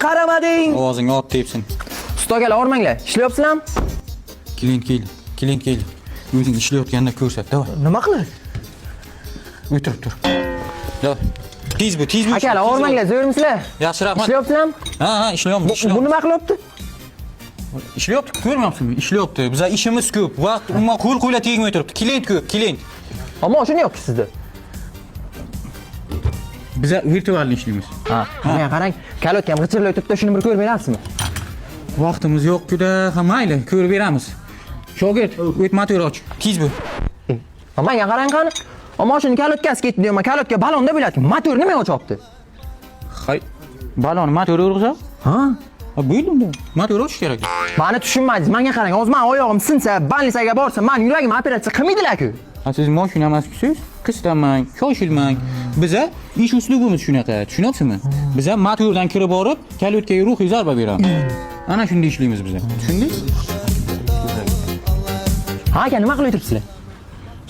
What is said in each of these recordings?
Qaramading. Ovozingni olib tepsin. Ustogalar o'rmanglar. Ishlayapsizlarmi? Klient kel. O'zing ishlayotganda ko'rsat, davay. Nima qiladi? O'tirib tur. Davay. Tez bu. Akalar, o'rmanglar, zo'rmisizlar? Yaxshi, rahmat. Ishlayapsizlarmi? Ha, ishlayapmiz. Bu nima qilyapti? Ishlayapti, ko'rmayapsizmi? Ishlayapti. Bizlar ishimiz ko'p. Vaqt umuman qo'l-qo'yla tegmay turibdi. Klient ko'p, klient. Ammo shuni yo'q sizda. Biz virtualni ishlaymiz. Ha, mana qarang, kalotga ham g'ichirlay turibdi, shuni bir ko'rib berasizmi? Vaqtimiz yo'q-ku-da, ha mayli, ko'rib beramiz. Shogird, o't motor och. Tez bu. Menga qarang qani. Ammo shuni kalotkasi ketdi deyman, kalotga balonda bo'ladi. Motor nima o'chopti? Hay. Balon motori urg'izab? Ha? Bo'ldimda. Motor ochish kerak. Meni tushunmadingiz. Menga qarang, hozir men oyog'im sinsa, balnisaga borsam, men yuragim operatsiya qilmaydilar-ku. Siz mashina emas-siz? Qistamang, shoshilmang. Biza ish uslubimiz shunaqa, tushunyapsizmi? Biza motordan kirib borib, kalotga ruhiy zarba beramiz. Ana shunday ishlaymiz biz. Tushundingiz? Ha, aka, nima qilib turibsizlar?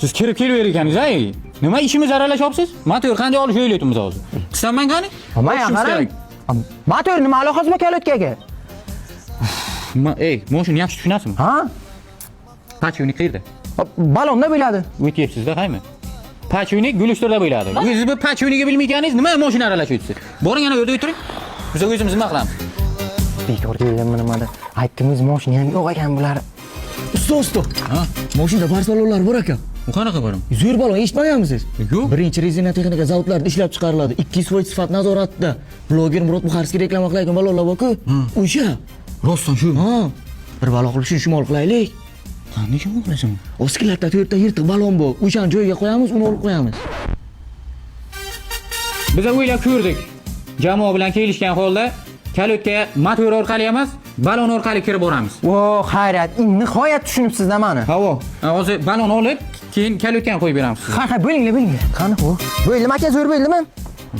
Siz kirib kelaver ekansiz-ay. Nima ishimiz aralashyapsiz? Motor qanday olish o'ylayapmiz hozir. Qistamang qani? Menga qarang. Motor nima aloqasi bor kalotkaga? Mashina yaxshi tushunasizmi? Ha? Pachonik qayerda? Balonda bo'ladi. O'tyapsiz-da, qaymi? Pachonik gulishtirda bo'ladi. Siz bu pachoniga bilmayganingiz nima mashina aralashyapsiz? Boring yana yerda o'tiring. Biz o'zimiz nima qilamiz? Bekor kelganman nimada. Aytdingiz, mashina ham yo'q ekan bular. Usta. Ha? Mashinada barsalonlar bor ekan. U qanaqa borim? Zo'r balon eshitmaganmisiz? Yo'q. Birinchi rezina texnika zavodlarida ishlab chiqariladi. 200% sifat nazoratida. Bloger Murod Buxarskiy reklama qilayotgan balonlar bor-ku. O'sha. Rostdan shu. Ha. Bir balon qilib shuni shimol qilaylik. Qanday shimol qilasan? Oskilarda 4 ta yirtiq balon bor. O'shani joyiga qo'yamiz, uni olib qo'yamiz. Biz o'ylab ko'rdik. Jamoa bilan kelishgan holda kalotga motor orqali emas, balon orqali kirib boramiz. Vo, xayriyat, nihoyat tushunibsiz-da meni. Havo. Hozir balon olib, keyin kalotga qo'yib beramiz. Ha, bo'linglar. Qani bu? Bo'ldimi aka, zo'r bo'ldimi?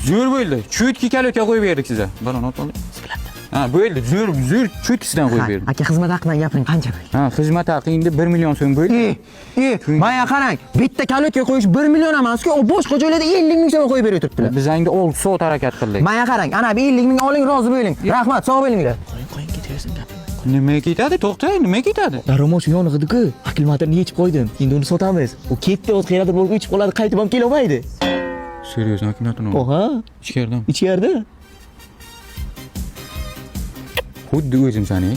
Zo'r bo'ldi. Chutki kalotga qo'yib berdik sizga. Balon olib. Ha, bo'ldi. Zo'r chutkisidan qo'yib berdik. Aka, xizmat haqidan gapiring, qancha bo'ldi? Ha, xizmat haqi endi 1 million so'm bo'ldi. Menga qarang, bitta kalotga qo'yish 1 million emas-ku, u boshqa joylarda 50 ming so'm qo'yib berib turibdilar. Biz endi 6 soat harakat qildik. Menga qarang, ana 50 ming oling, rozi bo'ling. Rahmat, sog' bo'linglar. Qo'ying ketaversin gapini. Nima ketadi? To'xta, nima ketadi? Daromos yonig'idi-ku. Akkumulyatorni yechib qo'ydim. Endi uni sotamiz. U ketdi, o'z qayerdadir bo'lib ichib qoladi, qaytib ham kela olmaydi. Seriozdan akkumulyatorni. Oha. Ichkaridan. Ichkarida. Xuddi o'zim sani.